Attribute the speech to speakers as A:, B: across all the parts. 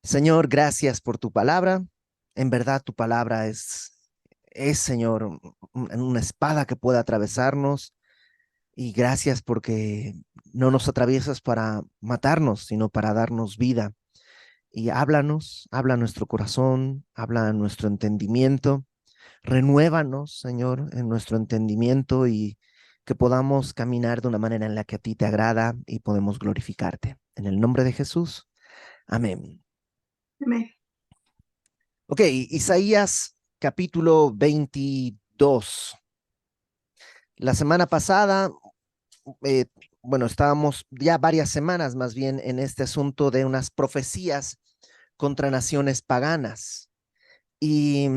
A: Señor, gracias por tu palabra. En verdad, tu palabra Señor, una espada que puede atravesarnos. Y gracias porque no nos atraviesas para matarnos, sino para darnos vida. Y háblanos, habla nuestro corazón, habla nuestro entendimiento. Renuévanos, Señor, en nuestro entendimiento y que podamos caminar de una manera en la que a ti te agrada y podemos glorificarte. En el nombre de Jesús. Amén.
B: Amén.
A: Ok, Isaías capítulo 22. La semana pasada, eh, bueno, estábamos ya varias semanas más bien en este asunto de unas profecías contra naciones paganas. Y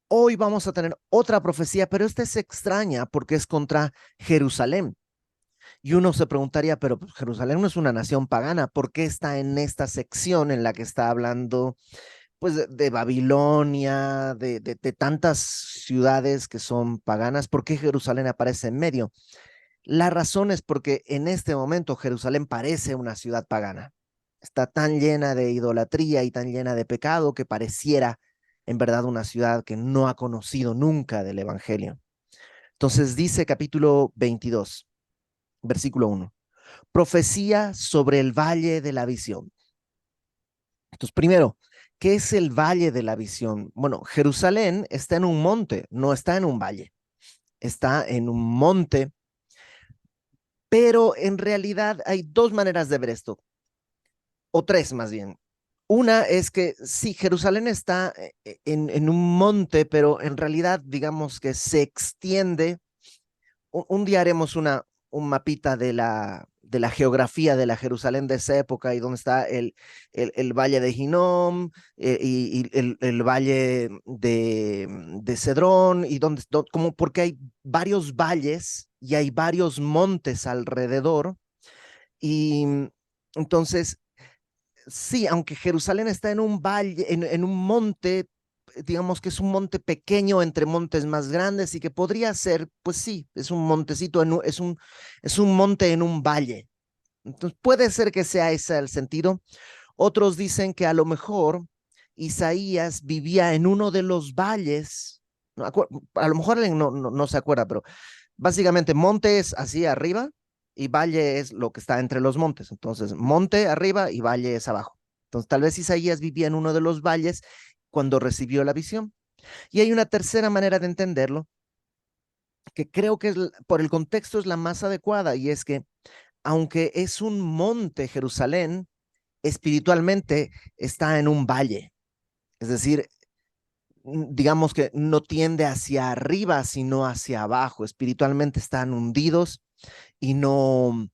A: hoy vamos a tener otra profecía, pero esta es extraña porque es contra Jerusalén. Y uno se preguntaría, pero pues, Jerusalén no es una nación pagana, ¿por qué está en esta sección en la que está hablando pues de Babilonia, de tantas ciudades que son paganas? ¿Por qué Jerusalén aparece en medio? La razón es porque en este momento Jerusalén parece una ciudad pagana. Está tan llena de idolatría y tan llena de pecado que pareciera en verdad una ciudad que no ha conocido nunca del Evangelio. Entonces dice capítulo 22, versículo 1, profecía sobre el valle de la visión. Entonces, primero, ¿qué es el valle de la visión? Bueno, Jerusalén está en un monte, no está en un valle, está en un monte, pero en realidad hay dos maneras de ver esto, o tres más bien. Una es que sí, Jerusalén está en un monte, pero en realidad digamos que se extiende. Un día haremos un mapita de la geografía de la Jerusalén de esa época y dónde está el valle de Hinnom y el valle de Cedrón y como porque hay varios valles y hay varios montes alrededor. Y entonces sí, aunque Jerusalén está en un valle, en un monte, digamos que es un monte pequeño entre montes más grandes y que podría ser, pues sí, es un montecito, es un monte en un valle. Entonces puede ser que sea ese el sentido. Otros dicen que a lo mejor Isaías vivía en uno de los valles. No, a lo mejor alguien no se acuerda, pero básicamente monte es así arriba y valle es lo que está entre los montes. Entonces, monte arriba y valle es abajo. Entonces, tal vez Isaías vivía en uno de los valles cuando recibió la visión. Y hay una tercera manera de entenderlo, que creo que por el contexto es la más adecuada, y es que aunque es un monte Jerusalén, espiritualmente está en un valle. Es decir, digamos que no tiende hacia arriba, sino hacia abajo. Espiritualmente están hundidos y no,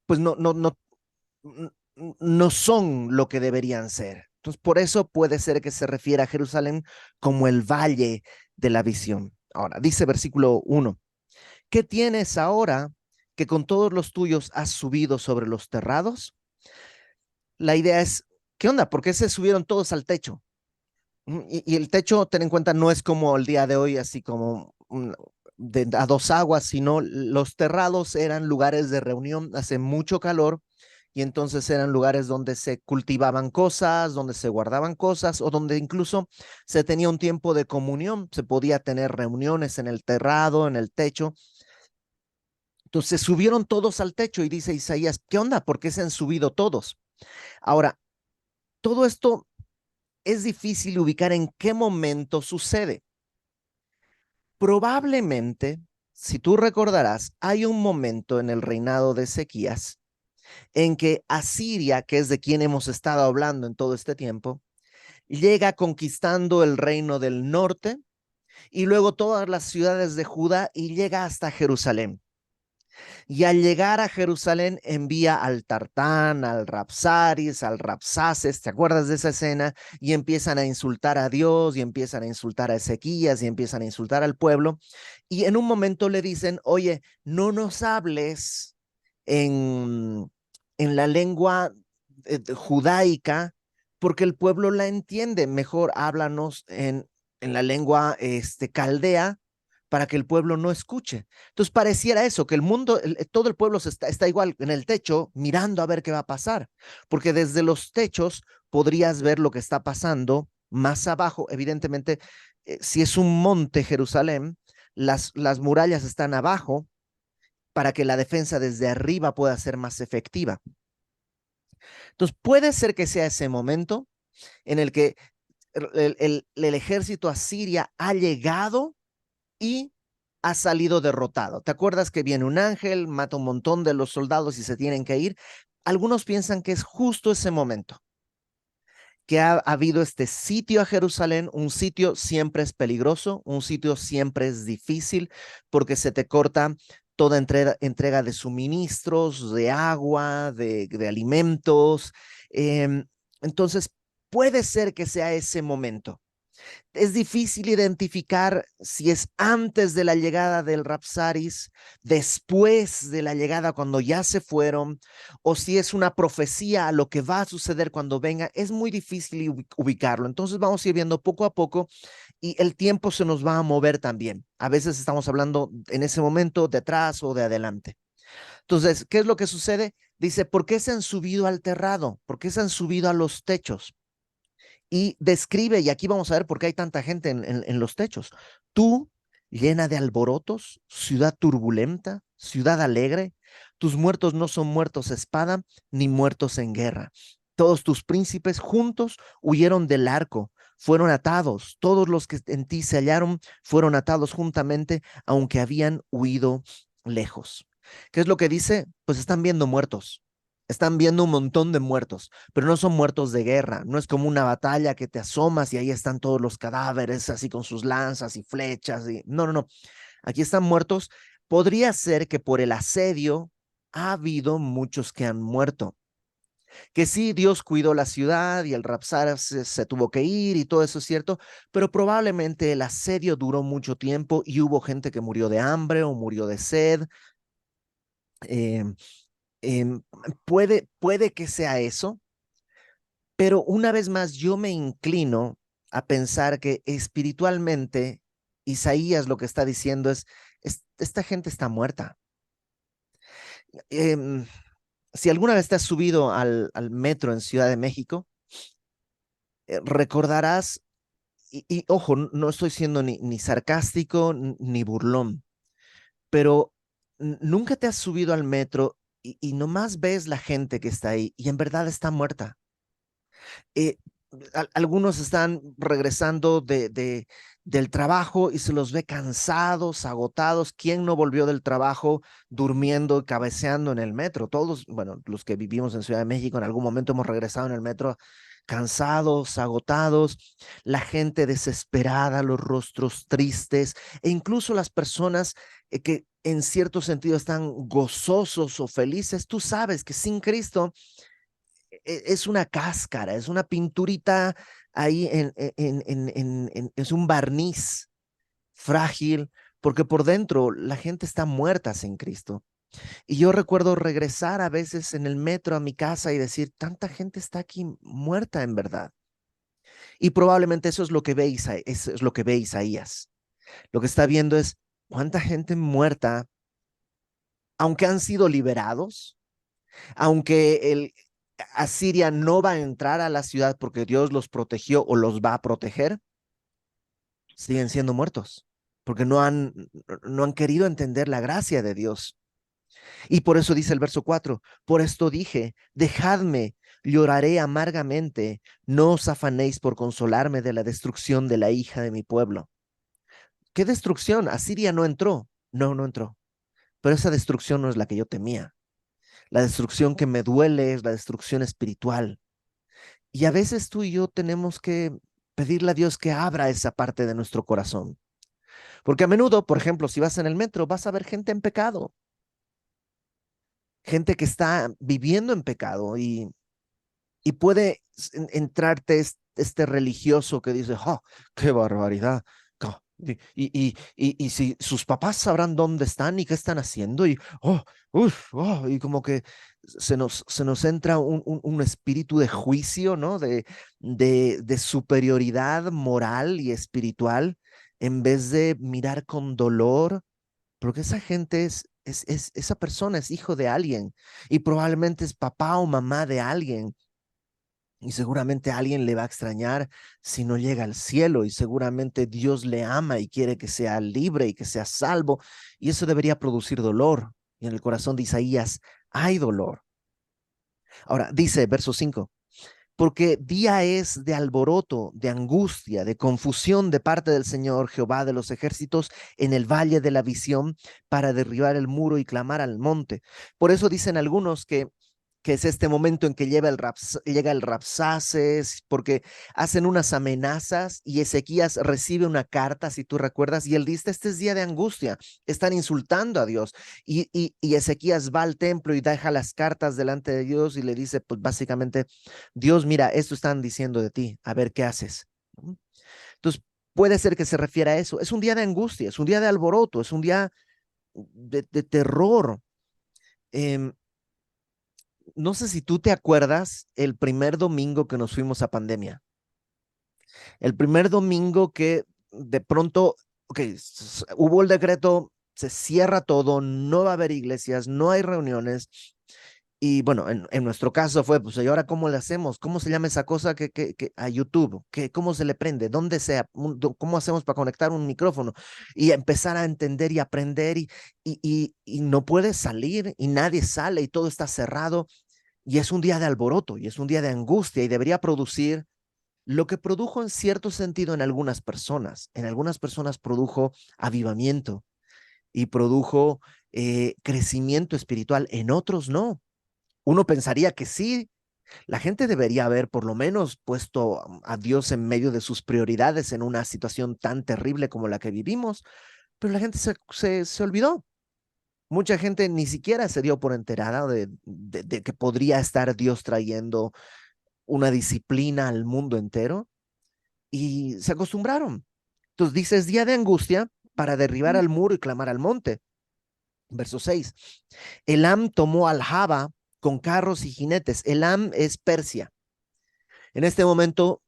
A: pues no son lo que deberían ser. Entonces, por eso puede ser que se refiera a Jerusalén como el valle de la visión. Ahora, dice versículo 1, ¿qué tienes ahora que con todos los tuyos has subido sobre los terrados? La idea es, ¿qué onda? ¿Por qué se subieron todos al techo? Y el techo, ten en cuenta, no es como el día de hoy, así como a dos aguas, sino los terrados eran lugares de reunión, hace mucho calor, y entonces eran lugares donde se cultivaban cosas, donde se guardaban cosas, o donde incluso se tenía un tiempo de comunión, se podía tener reuniones en el terrado, en el techo. Entonces subieron todos al techo y dice Isaías, ¿qué onda? ¿Por qué se han subido todos? Ahora, todo esto es difícil ubicar en qué momento sucede. Probablemente, si tú recordarás, hay un momento en el reinado de Ezequías en que Asiria, que es de quien hemos estado hablando en todo este tiempo, llega conquistando el reino del norte y luego todas las ciudades de Judá y llega hasta Jerusalén. Y al llegar a Jerusalén envía al Tartán, al Rapsaris, al Rapsaces, ¿te acuerdas de esa escena? Y empiezan a insultar a Dios y empiezan a insultar a Ezequías y empiezan a insultar al pueblo. Y en un momento le dicen, oye, no nos hables en, en la lengua judaica porque el pueblo la entiende. Mejor háblanos en la lengua caldea para que el pueblo no escuche. Entonces pareciera eso, que el mundo, todo el pueblo está igual en el techo mirando a ver qué va a pasar, porque desde los techos podrías ver lo que está pasando más abajo. Evidentemente, si es un monte Jerusalén, las murallas están abajo para que la defensa desde arriba pueda ser más efectiva. Entonces puede ser que sea ese momento en el que el ejército asiria ha llegado y ha salido derrotado. ¿Te acuerdas que viene un ángel, mata un montón de los soldados y se tienen que ir? Algunos piensan que es justo ese momento, que ha habido este sitio a Jerusalén. Un sitio siempre es peligroso, un sitio siempre es difícil porque se te corta toda entrega de suministros, de agua, de alimentos. Entonces, puede ser que sea ese momento. Es difícil identificar si es antes de la llegada del Rapsaris, después de la llegada cuando ya se fueron, o si es una profecía a lo que va a suceder cuando venga. Es muy difícil ubicarlo. Entonces vamos a ir viendo poco a poco y el tiempo se nos va a mover también. A veces estamos hablando en ese momento de atrás o de adelante. Entonces, ¿qué es lo que sucede? Dice, ¿por qué se han subido al terrado? ¿Por qué se han subido a los techos? Y describe, y aquí vamos a ver por qué hay tanta gente en los techos. Tú, llena de alborotos, ciudad turbulenta, ciudad alegre, tus muertos no son muertos a espada, ni muertos en guerra. Todos tus príncipes juntos huyeron del arco, fueron atados. Todos los que en ti se hallaron fueron atados juntamente, aunque habían huido lejos. ¿Qué es lo que dice? Pues están viendo muertos. Están viendo un montón de muertos, pero no son muertos de guerra. No es como una batalla que te asomas y ahí están todos los cadáveres, así con sus lanzas y flechas. No, no, no. Aquí están muertos. Podría ser que por el asedio ha habido muchos que han muerto. Que sí, Dios cuidó la ciudad y el Rapsar se tuvo que ir y todo eso es cierto, pero probablemente el asedio duró mucho tiempo y hubo gente que murió de hambre o murió de sed. Eh, eh, puede que sea eso, pero una vez más yo me inclino a pensar que espiritualmente Isaías lo que está diciendo es esta gente está muerta. Eh, si alguna vez te has subido al metro en Ciudad de México, recordarás, y ojo, no estoy siendo ni sarcástico ni burlón, pero nunca te has subido al metro y nomás ves la gente que está ahí y en verdad está muerta. eh, Algunos están regresando del trabajo y se los ve cansados, agotados. ¿Quién no volvió del trabajo durmiendo y cabeceando en el metro? Todos, bueno, los que vivimos en Ciudad de México en algún momento hemos regresado en el metro cansados, agotados, la gente desesperada, los rostros tristes e incluso las personas que en cierto sentido están gozosos o felices. Tú sabes que sin Cristo es una cáscara, es una pinturita ahí, es un barniz frágil, porque por dentro la gente está muerta sin Cristo. Y yo recuerdo regresar a veces en el metro a mi casa y decir, tanta gente está aquí muerta en verdad. Y probablemente eso es lo que ve eso es lo que ve Isaías. Lo que está viendo es cuánta gente muerta, aunque han sido liberados, aunque Asiria no va a entrar a la ciudad porque Dios los protegió o los va a proteger, siguen siendo muertos, porque no han querido entender la gracia de Dios. Y por eso dice el verso 4, por esto dije, dejadme, lloraré amargamente, no os afanéis por consolarme de la destrucción de la hija de mi pueblo. ¿Qué destrucción? Asiria no entró, no entró, pero esa destrucción no es la que yo temía. La destrucción que me duele es la destrucción espiritual. Y a veces tú y yo tenemos que pedirle a Dios que abra esa parte de nuestro corazón. Porque a menudo, por ejemplo, si vas en el metro, vas a ver gente en pecado, gente que está viviendo en pecado y puede entrarte este religioso que dice, oh, qué barbaridad. Y si sus papás sabrán dónde están y qué están haciendo, y, oh, y como que se nos entra un espíritu de juicio, ¿no? De superioridad moral y espiritual. en vez de mirar con dolor, porque esa gente esa persona es hijo de alguien y probablemente es papá o mamá de alguien. Y seguramente alguien le va a extrañar si no llega al cielo y seguramente Dios le ama y quiere que sea libre y que sea salvo. Y eso debería producir dolor. Y en el corazón de Isaías hay dolor. Ahora, dice verso 5, porque día es de alboroto, de angustia, de confusión de parte del Señor Jehová de los ejércitos en el valle de la visión para derribar el muro y clamar al monte. Por eso dicen algunos que es este momento en que llega el Rapsaces, porque hacen unas amenazas y Ezequías recibe una carta, si tú recuerdas, y él dice, este es día de angustia, están insultando a Dios. Y Ezequías va al templo y deja las cartas delante de Dios y le dice, pues básicamente, Dios, mira, esto están diciendo de ti, a ver qué haces. Entonces, puede ser que se refiera a eso. Es un día de angustia, es un día de alboroto, es un día de terror. Eh, no sé si tú te acuerdas el primer domingo que nos fuimos a pandemia. El primer domingo que de pronto, ok, hubo el decreto, se cierra todo, no va a haber iglesias, no hay reuniones. Y bueno, en nuestro caso fue, pues, ¿y ahora cómo le hacemos? ¿Cómo se llama esa cosa que a YouTube? ¿Cómo se le prende? ¿Dónde sea? ¿Cómo hacemos para conectar un micrófono? Y empezar a entender y aprender y no puedes salir y nadie sale y todo está cerrado y es un día de alboroto y es un día de angustia y debería producir lo que produjo en cierto sentido en algunas personas. En algunas personas produjo avivamiento y produjo crecimiento espiritual, en otros no. Uno pensaría que sí, la gente debería haber por lo menos puesto a Dios en medio de sus prioridades en una situación tan terrible como la que vivimos, pero la gente se olvidó. Mucha gente ni siquiera se dio por enterada de que podría estar Dios trayendo una disciplina al mundo entero y se acostumbraron. Entonces dice, es día de angustia para derribar al muro y clamar al monte. Verso 6. Elam tomó al Jaba con carros y jinetes. Elam es Persia. En este momento,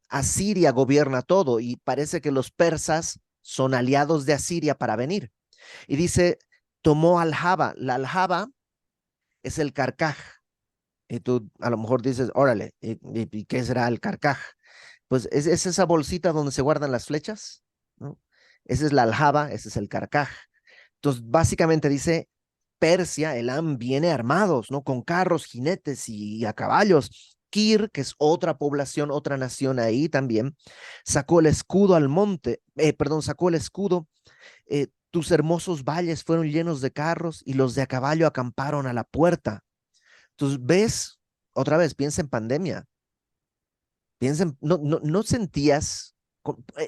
A: Asiria gobierna todo y parece que los persas son aliados de Asiria para venir. Y dice, tomó al Jaba. La aljaba es el carcaj. Y tú a lo mejor dices, órale, ¿y qué será el carcaj? Pues es esa bolsita donde se guardan las flechas, ¿no? Esa es la aljaba, ese es el carcaj. Entonces, básicamente dice, Persia, Elam, viene armados, ¿no? Con carros, jinetes y a caballos. Kir, que es otra población, otra nación ahí también, sacó el escudo al monte, perdón, sacó el escudo. Tus hermosos valles fueron llenos de carros y los de a caballo acamparon a la puerta. Entonces, ves, otra vez, piensa en pandemia, piensa en, no sentías,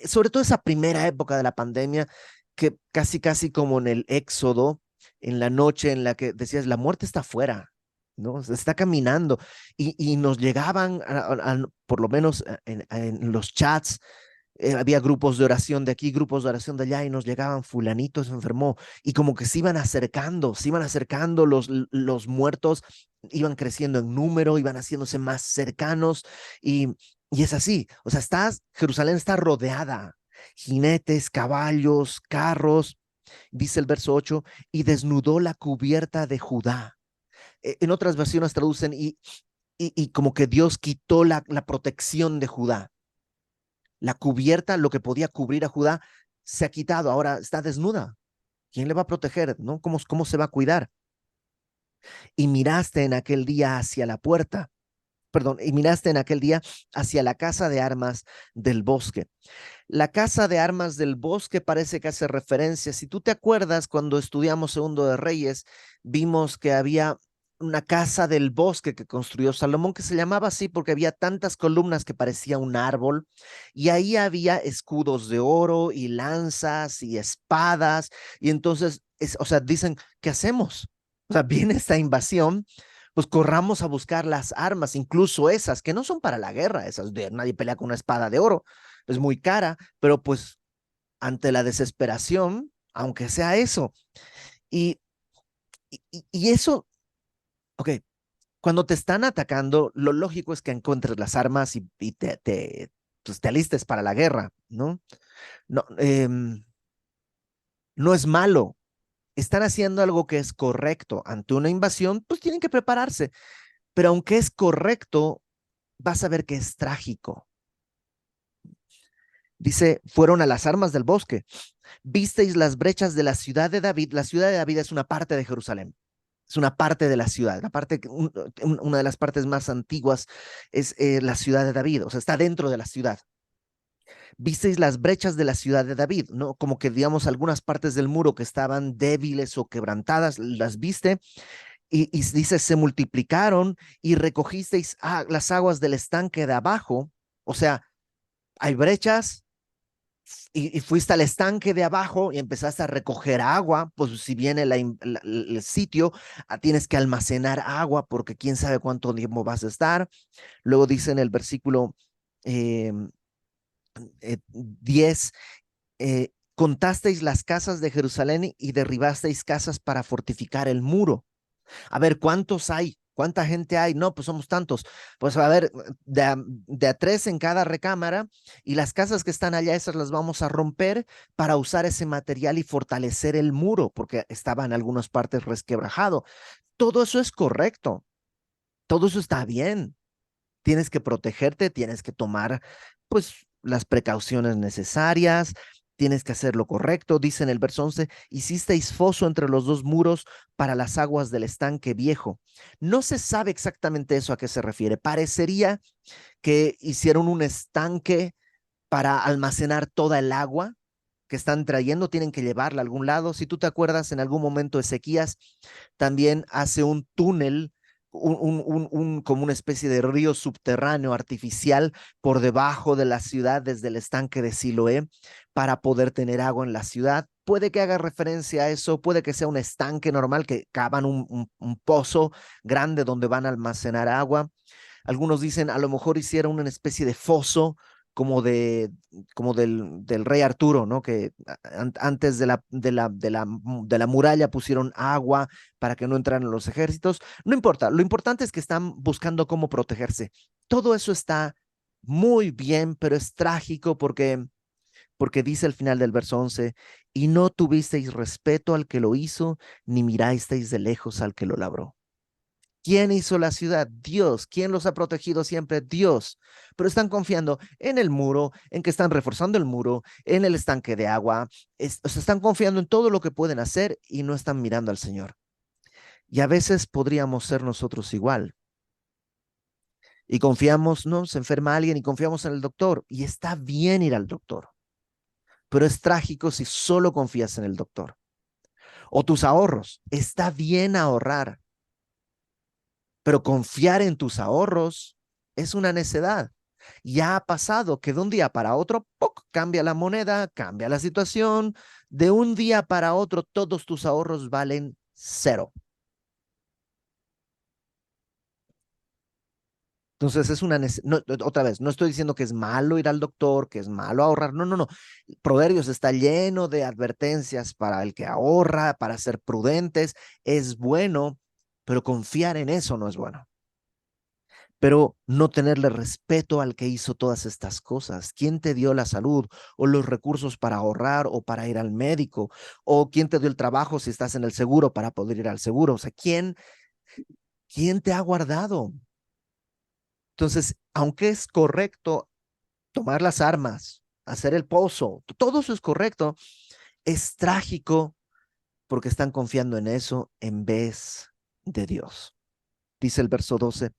A: sobre todo esa primera época de la pandemia, que casi como en el Éxodo, en la noche en la que decías, la muerte está afuera, ¿no? Se está caminando y nos llegaban, por lo menos en los chats, había grupos de oración de aquí, grupos de oración de allá y nos llegaban, fulanito se enfermó y como que se iban acercando los muertos, iban creciendo en número, iban haciéndose más cercanos y es así, o sea, Jerusalén está rodeada, jinetes, caballos, carros, dice el verso 8, y desnudó la cubierta de Judá. En otras versiones traducen y como que Dios quitó la protección de Judá. La cubierta, lo que podía cubrir a Judá, se ha quitado, ahora está desnuda. ¿Quién le va a proteger? ¿No? ¿Cómo se va a cuidar? Y miraste en aquel día hacia la puerta, perdón, y miraste en aquel día hacia la casa de armas del bosque. La casa de armas del bosque parece que hace referencia. Si tú te acuerdas, cuando estudiamos Segundo de Reyes, vimos que había una casa del bosque que construyó Salomón, que se llamaba así porque había tantas columnas que parecía un árbol, y ahí había escudos de oro y lanzas y espadas, y entonces, o sea, dicen, ¿qué hacemos? O sea, viene esta invasión, pues corramos a buscar las armas, incluso esas, que no son para la guerra, nadie pelea con una espada de oro, es muy cara, pero pues ante la desesperación, aunque sea eso. Y, y eso, ok, cuando te están atacando, lo lógico es que encuentres las armas y pues te alistes para la guerra, ¿no? No, no es malo. Están haciendo algo que es correcto. Ante una invasión, pues tienen que prepararse. Pero aunque es correcto, vas a ver que es trágico. Dice, fueron a las armas del bosque. Visteis las brechas de la ciudad de David. La ciudad de David es una parte de Jerusalén. Es una parte de la ciudad. La parte, una de las partes más antiguas es la ciudad de David. O sea, está dentro de la ciudad. Visteis las brechas de la ciudad de David, ¿no? Como que, digamos, algunas partes del muro que estaban débiles o quebrantadas, las viste. Y dice, se multiplicaron y recogisteis las aguas del estanque de abajo. O sea, hay brechas y fuiste al estanque de abajo y empezaste a recoger agua. Pues si viene el sitio, tienes que almacenar agua porque quién sabe cuánto tiempo vas a estar. Luego dice en el versículo 10, contasteis las casas de Jerusalén y derribasteis casas para fortificar el muro. A ver, ¿cuántos hay? ¿Cuánta gente hay? No, pues somos tantos. Pues a ver, de a tres en cada recámara y las casas que están allá, esas las vamos a romper para usar ese material y fortalecer el muro, porque estaba en algunas partes resquebrajado. Todo eso es correcto. Todo eso está bien. Tienes que protegerte, tienes que tomar, pues, las precauciones necesarias, tienes que hacer lo correcto. Dice en el verso 11, hicisteis foso entre los dos muros para las aguas del estanque viejo. No se sabe exactamente eso a qué se refiere. Parecería que hicieron un estanque para almacenar toda el agua que están trayendo, tienen que llevarla a algún lado. Si tú te acuerdas, en algún momento Ezequías también hace un túnel, como una especie de río subterráneo artificial por debajo de la ciudad desde el estanque de Siloé para poder tener agua en la ciudad. Puede que haga referencia a eso, puede que sea un estanque normal que cavan un pozo grande donde van a almacenar agua. Algunos dicen a lo mejor hicieron una especie de foso como del rey Arturo, ¿no? Que antes de la muralla pusieron agua para que no entraran los ejércitos. No importa, lo importante es que están buscando cómo protegerse. Todo eso está muy bien, pero es trágico porque dice al final del verso 11, y no tuvisteis respeto al que lo hizo, ni mirasteis de lejos al que lo labró. ¿Quién hizo la ciudad? Dios. ¿Quién los ha protegido siempre? Dios. Pero están confiando en el muro, en que están reforzando el muro, en el estanque de agua. O sea, están confiando en todo lo que pueden hacer y no están mirando al Señor. Y a veces podríamos ser nosotros igual. Y confiamos, ¿no? Se enferma alguien y confiamos en el doctor. Y está bien ir al doctor. Pero es trágico si solo confías en el doctor. O tus ahorros. Está bien ahorrar. Pero confiar en tus ahorros es una necedad. Ya ha pasado que de un día para otro, ¡poc!, cambia la moneda, cambia la situación. De un día para otro, todos tus ahorros valen cero. Entonces es una no, otra vez, no estoy diciendo que es malo ir al doctor, que es malo ahorrar. No, no, no. Proverbios está lleno de advertencias para el que ahorra, para ser prudentes. Es bueno, pero confiar en eso no es bueno. Pero no tenerle respeto al que hizo todas estas cosas. ¿Quién te dio la salud o los recursos para ahorrar o para ir al médico? ¿O quién te dio el trabajo si estás en el seguro para poder ir al seguro? O sea, ¿quién te ha guardado? Entonces, aunque es correcto tomar las armas, hacer el pozo, todo eso es correcto, es trágico porque están confiando en eso en vez de Dios. Dice el verso 12.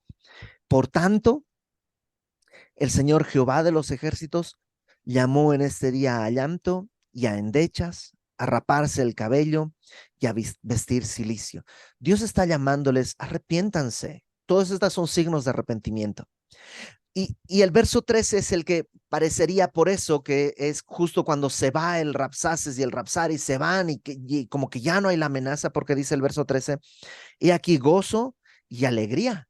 A: Por tanto, el Señor Jehová de los ejércitos llamó en este día a llanto y a endechas, a raparse el cabello y a vestir cilicio. Dios está llamándoles, arrepiéntanse. Todos estos son signos de arrepentimiento. Y el verso 13 es el que parecería por eso que es justo cuando se va el Rapsaces y el Rapsari, se van y como que ya no hay la amenaza, porque dice el verso 13, y aquí gozo y alegría.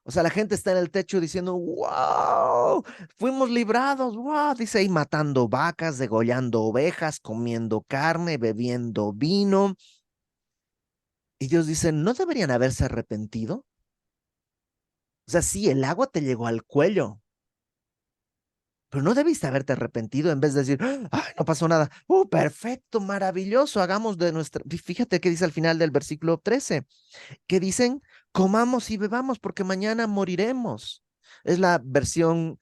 A: O sea, la gente está en el techo diciendo, wow, fuimos librados, wow, dice ahí matando vacas, degollando ovejas, comiendo carne, bebiendo vino. Y Dios dice, ¿no deberían haberse arrepentido? O sea, sí, el agua te llegó al cuello, Pero no debiste haberte arrepentido en vez de decir, ay, no pasó nada. Perfecto, maravilloso, hagamos de nuestra... Fíjate que dice al final del versículo 13, que dicen, comamos y bebamos porque mañana moriremos. Es la versión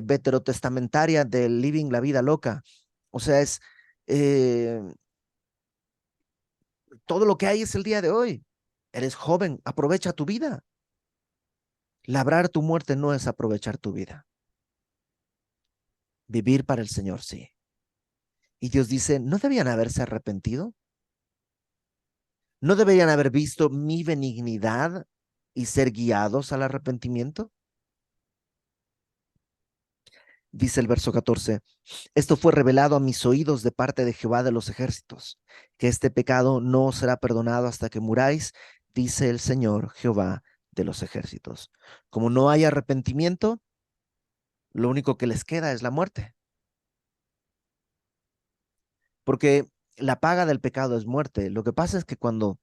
A: veterotestamentaria del Living la Vida Loca. O sea, es eh, todo lo que hay es el día de hoy. Eres joven, aprovecha tu vida. Labrar tu muerte no es aprovechar tu vida. Vivir para el Señor, sí. Y Dios dice, ¿no debían haberse arrepentido? ¿No deberían haber visto mi benignidad y ser guiados al arrepentimiento? Dice el verso 14, esto fue revelado a mis oídos de parte de Jehová de los ejércitos, que este pecado no será perdonado hasta que muráis, dice el Señor Jehová de los ejércitos. Como no hay arrepentimiento, lo único que les queda es la muerte, porque la paga del pecado es muerte. Lo que pasa es que cuando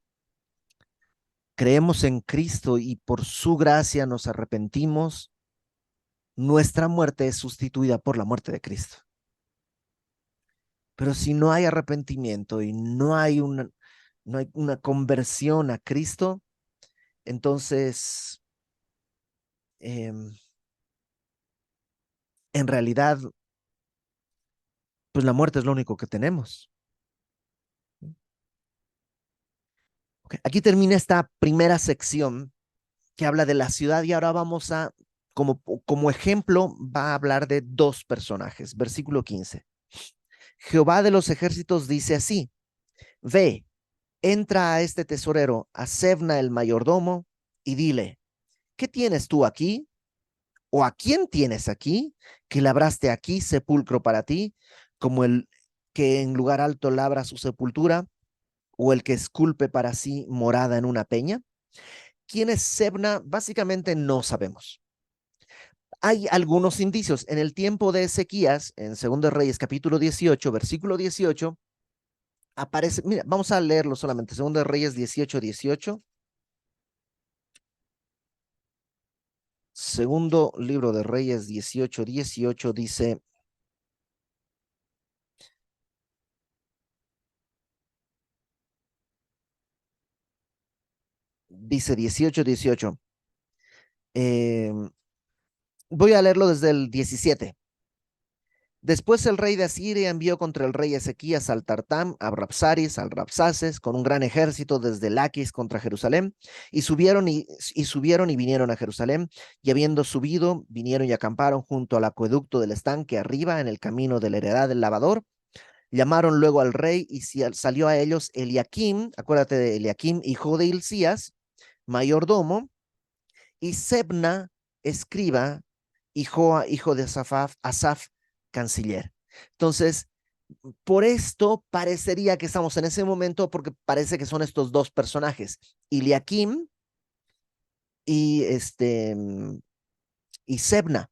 A: creemos en Cristo y por su gracia nos arrepentimos, nuestra muerte es sustituida por la muerte de Cristo. Pero si no hay arrepentimiento y no hay una conversión a Cristo, entonces en realidad, pues la muerte es lo único que tenemos. Okay. Aquí termina esta primera sección que habla de la ciudad y ahora vamos a, como ejemplo, va a hablar de dos personajes. Versículo 15. Jehová de los ejércitos dice así, ve, entra a este tesorero, a Sebna el mayordomo, y dile, ¿qué tienes tú aquí? ¿O a quién tienes aquí? Que labraste aquí sepulcro para ti, como el que en lugar alto labra su sepultura, o el que esculpe para sí morada en una peña. ¿Quién es Sebna? Básicamente no sabemos. Hay algunos indicios. En el tiempo de Ezequías, en 2 Reyes capítulo 18, versículo 18, aparece, mira, vamos a leerlo solamente, 2 Reyes 18, 18. Segundo libro de Reyes 18, 18 dice, dice 18, 18. Eh, voy a leerlo desde el 17. Después el rey de Asiria envió contra el rey Ezequías al Tartam, a Rabsaris, al Rabsaces, con un gran ejército desde Laquis contra Jerusalén, y subieron y vinieron a Jerusalén, y habiendo subido, vinieron y acamparon junto al acueducto del estanque arriba, en el camino de la heredad del lavador. Llamaron luego al rey y salió a ellos Eliakim, acuérdate de Eliakim, hijo de Hilcías, mayordomo, y Sebna, escriba, y Joa, hijo de Asaf, canciller. Entonces, por esto parecería que estamos en ese momento porque parece que son estos dos personajes, Eliakim y, y Sebna.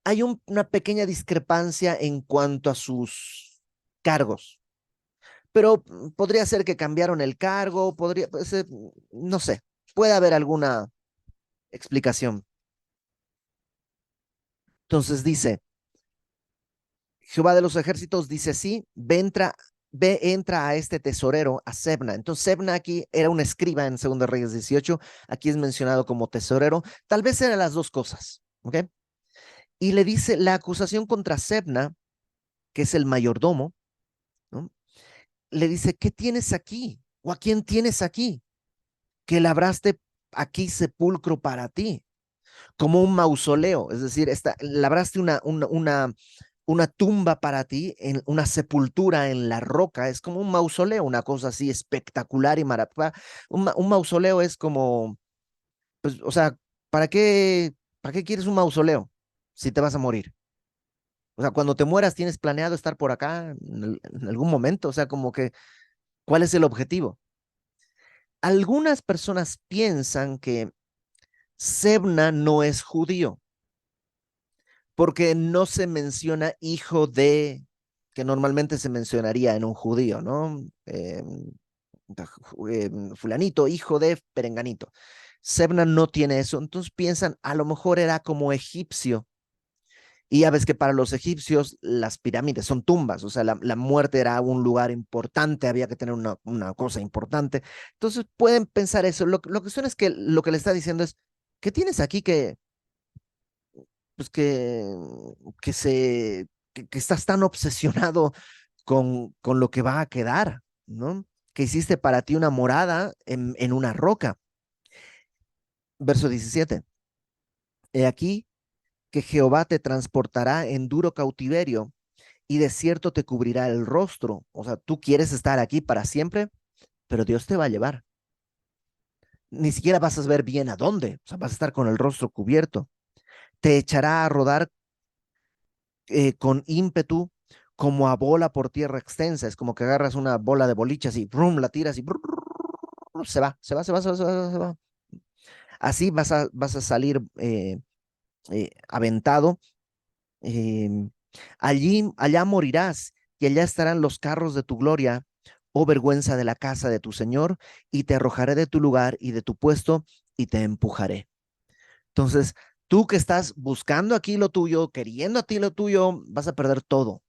A: Hay una pequeña discrepancia en cuanto a sus cargos, pero podría ser que cambiaron el cargo, podría, pues, no sé, puede haber alguna explicación. Entonces dice, Jehová de los ejércitos dice así, entra a este tesorero, a Sebna. Entonces Sebna aquí era un escriba en 2 Reyes 18, aquí es mencionado como tesorero, tal vez eran las dos cosas, ¿ok? Y le dice la acusación contra Sebna, que es el mayordomo, ¿no? Le dice, ¿qué tienes aquí? ¿O a quién tienes aquí? Que labraste aquí sepulcro para ti, como un mausoleo, es decir, labraste una tumba para ti, en una sepultura en la roca, es como un mausoleo, una cosa así espectacular y maravillosa. Un mausoleo es como, pues, o sea, ¿para qué quieres un mausoleo si te vas a morir? O sea, cuando te mueras, ¿tienes planeado estar por acá en algún momento? O sea, como que, ¿cuál es el objetivo? Algunas personas piensan que Sebna no es judío, porque no se menciona hijo de, que normalmente se mencionaría en un judío, ¿no? Fulanito, hijo de Perenganito. Sebna no tiene eso, entonces piensan, a lo mejor era como egipcio Y ya ves que para los egipcios las pirámides son tumbas, o sea, la muerte era un lugar importante, había que tener una cosa importante. Entonces pueden pensar eso. Lo que suena es que lo que le está diciendo es, ¿qué tienes aquí pues que estás tan obsesionado con lo que va a quedar, ¿no? Que hiciste para ti una morada en una roca. Verso 17. He aquí que Jehová te transportará en duro cautiverio y de cierto te cubrirá el rostro. O sea, tú quieres estar aquí para siempre, pero Dios te va a llevar. Ni siquiera vas a ver bien a dónde. O sea, vas a estar con el rostro cubierto. Te echará a rodar con ímpetu como a bola por tierra extensa. Es como que agarras una bola de bolichas y brum, la tiras y se va, se va, se va, se va, se va, se va. Así vas a salir aventado. eh, allá morirás y allá estarán los carros de tu gloria, oh vergüenza de la casa de tu Señor, y te arrojaré de tu lugar y de tu puesto y te empujaré. Entonces, tú que estás buscando aquí lo tuyo, queriendo a ti lo tuyo, vas a perder todo,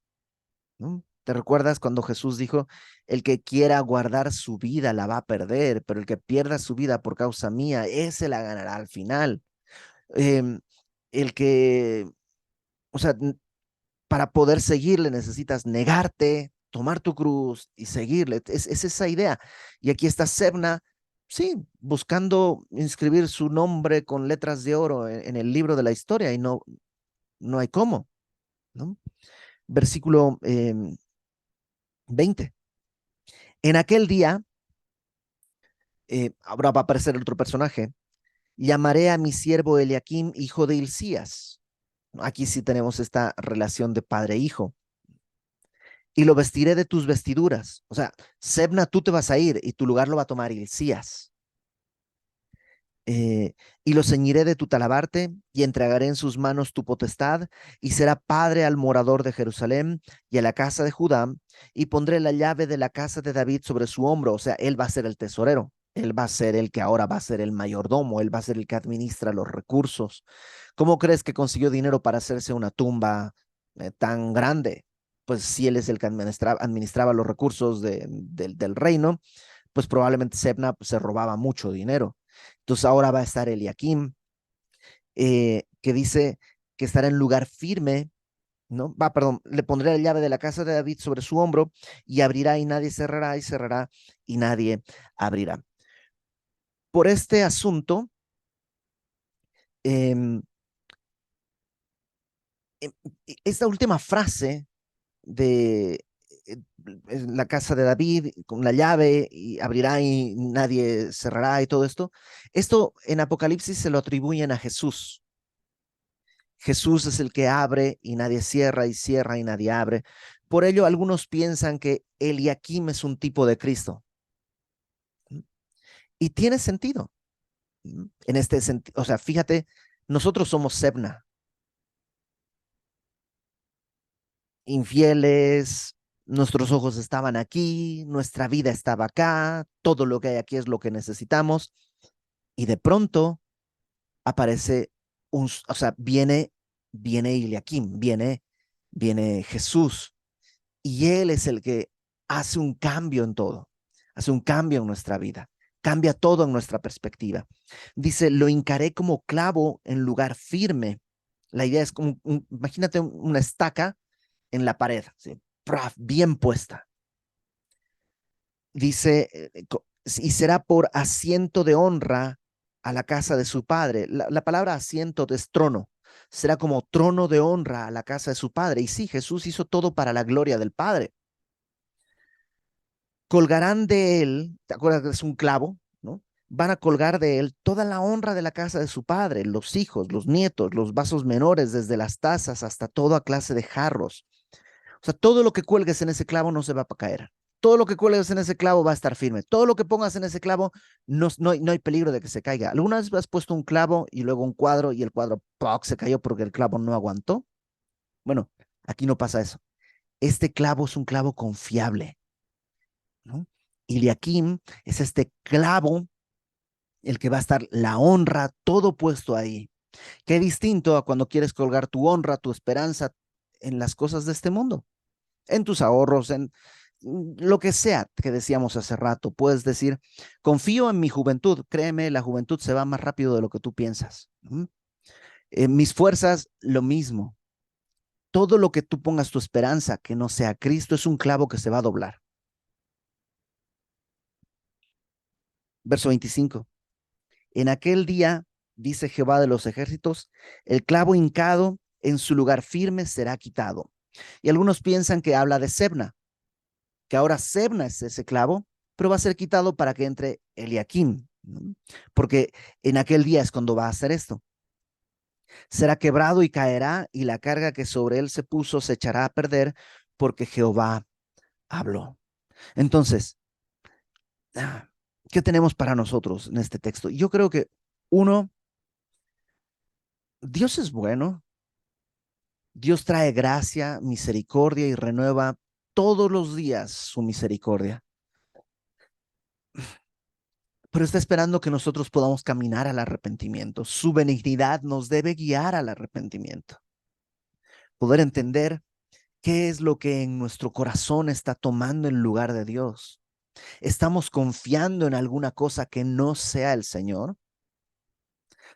A: ¿no? ¿Te recuerdas cuando Jesús dijo, el que quiera guardar su vida la va a perder, pero el que pierda su vida por causa mía, ese la ganará al final? Em, el que, o sea, para poder seguirle necesitas negarte, tomar tu cruz y seguirle. Es esa idea. Y aquí está Sebna, sí, buscando inscribir su nombre con letras de oro en el libro de la historia y no hay cómo, ¿no? Versículo 20. En aquel día, ahora va a aparecer otro personaje, llamaré a mi siervo Eliakim, hijo de Hilcías. Aquí sí tenemos esta relación de padre-hijo. Y lo vestiré de tus vestiduras. O sea, Sebna, tú te vas a ir y tu lugar lo va a tomar Hilcías. Y lo ceñiré de tu talabarte y entregaré en sus manos tu potestad y será padre al morador de Jerusalén y a la casa de Judá y pondré la llave de la casa de David sobre su hombro. O sea, él va a ser el tesorero. Él va a ser el que ahora va a ser el mayordomo, él va a ser el que administra los recursos. ¿Cómo crees que consiguió dinero para hacerse una tumba tan grande? Pues si él es el que administraba los recursos del reino, pues probablemente Sebna pues, se robaba mucho dinero. Entonces ahora va a estar Eliakim, que dice que estará en lugar firme, ¿no? Perdón, le pondré la llave de la casa de David sobre su hombro y abrirá y nadie cerrará y cerrará y nadie abrirá. Por este asunto, eh, esta última frase de la casa de David con la llave y abrirá y nadie cerrará y todo esto en Apocalipsis se lo atribuyen a Jesús. Jesús es el que abre y nadie cierra y cierra y nadie abre. Por ello, algunos piensan que Eliakim es un tipo de Cristo. Y tiene sentido. En este sentido, o sea, fíjate, nosotros somos Sebna, infieles, nuestros ojos estaban aquí, nuestra vida estaba acá, todo lo que hay aquí es lo que necesitamos. Y de pronto aparece o sea, viene Eliakim, viene Jesús. Y Él es el que hace un cambio en todo, hace un cambio en nuestra vida, cambia todo en nuestra perspectiva. Dice, lo hincaré como clavo en lugar firme. La idea es como, imagínate una estaca en la pared, ¿sí? Bien puesta. Dice, y será por asiento de honra a la casa de su padre. La palabra asiento es trono. Será como trono de honra a la casa de su padre. Y sí, Jesús hizo todo para la gloria del Padre. Colgarán de él, ¿te acuerdas que es un clavo? ¿No? Van a colgar de él toda la honra de la casa de su padre, los hijos, los nietos, los vasos menores, desde las tazas hasta toda clase de jarros. O sea, todo lo que cuelgues en ese clavo no se va a caer. Todo lo que cuelgues en ese clavo va a estar firme. Todo lo que pongas en ese clavo no hay peligro de que se caiga. ¿Alguna vez has puesto un clavo y luego un cuadro y el cuadro ¡poc! Se cayó porque el clavo no aguantó? Bueno, aquí no pasa eso. Este clavo es un clavo confiable, ¿no? Eliakim es este clavo, el que va a estar la honra, todo puesto ahí. Qué distinto a cuando quieres colgar tu honra, tu esperanza en las cosas de este mundo, en tus ahorros, en lo que sea que decíamos hace rato. Puedes decir, confío en mi juventud. Créeme, la juventud se va más rápido de lo que tú piensas. En mis fuerzas, lo mismo. Todo lo que tú pongas tu esperanza, que no sea Cristo, es un clavo que se va a doblar. Verso 25. En aquel día, dice Jehová de los ejércitos, el clavo hincado en su lugar firme será quitado. Y algunos piensan que habla de Sebna, que ahora Sebna es ese clavo, pero va a ser quitado para que entre Eliakim, ¿no? Porque en aquel día es cuando va a hacer esto. Será quebrado y caerá, y la carga que sobre él se puso se echará a perder, porque Jehová habló. Entonces, ¿qué tenemos para nosotros en este texto? Yo creo que uno, Dios es bueno, Dios trae gracia, misericordia y renueva todos los días su misericordia, pero está esperando que nosotros podamos caminar al arrepentimiento. Su benignidad nos debe guiar al arrepentimiento, poder entender qué es lo que en nuestro corazón está tomando en lugar de Dios. ¿Estamos confiando en alguna cosa que no sea el Señor?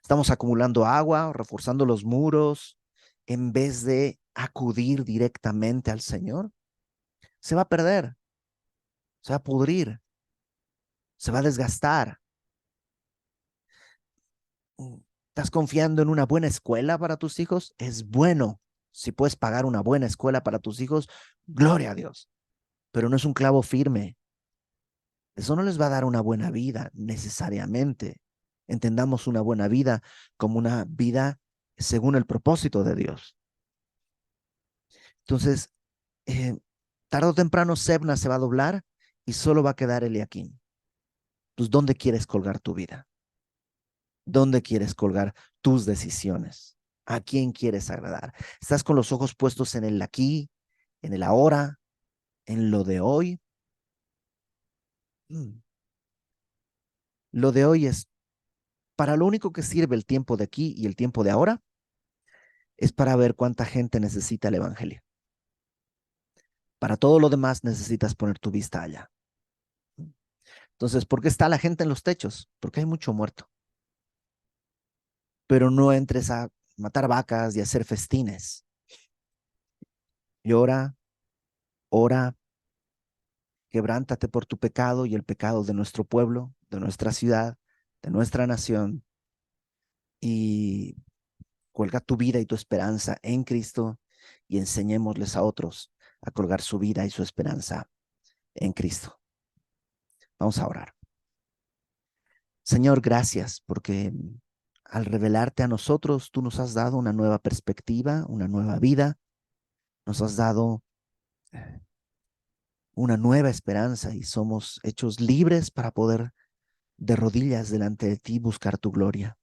A: ¿Estamos acumulando agua, reforzando los muros, en vez de acudir directamente al Señor? Se va a perder, se va a pudrir, se va a desgastar. ¿Estás confiando en una buena escuela para tus hijos? Es bueno. Si puedes pagar una buena escuela para tus hijos, gloria a Dios. Pero no es un clavo firme. Eso no les va a dar una buena vida necesariamente. Entendamos una buena vida como una vida según el propósito de Dios. Entonces, tarde o temprano Sebna se va a doblar y solo va a quedar Eliakim. Pues, ¿dónde quieres colgar tu vida? ¿Dónde quieres colgar tus decisiones? ¿A quién quieres agradar? ¿Estás con los ojos puestos en el aquí, en el ahora, en lo de hoy? Mm. Lo de hoy es para lo único que sirve el tiempo de aquí y el tiempo de ahora es para ver cuánta gente necesita el evangelio. Para todo lo demás necesitas poner tu vista allá. Entonces, ¿por qué está la gente en los techos? Porque hay mucho muerto. Pero no entres a matar vacas y a hacer festines. Llora, ora, quebrántate por tu pecado y el pecado de nuestro pueblo, de nuestra ciudad, de nuestra nación, y cuelga tu vida y tu esperanza en Cristo y enseñémosles a otros a colgar su vida y su esperanza en Cristo. Vamos a orar. Señor, gracias porque al revelarte a nosotros, tú nos has dado una nueva perspectiva, una nueva vida, nos has dado una nueva esperanza y somos hechos libres para poder de rodillas delante de ti buscar tu gloria.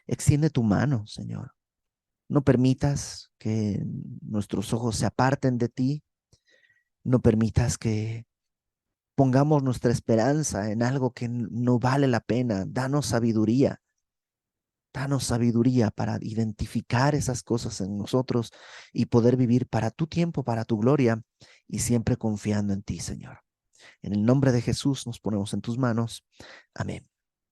A: Extiende tu mano, Señor. No permitas que nuestros ojos se aparten de ti. No permitas que pongamos nuestra esperanza en algo que no vale la pena. Danos sabiduría. Danos sabiduría para identificar esas cosas en nosotros y poder vivir para tu tiempo, para tu gloria y siempre confiando en ti, Señor. En el nombre de Jesús nos ponemos en tus manos. Amén.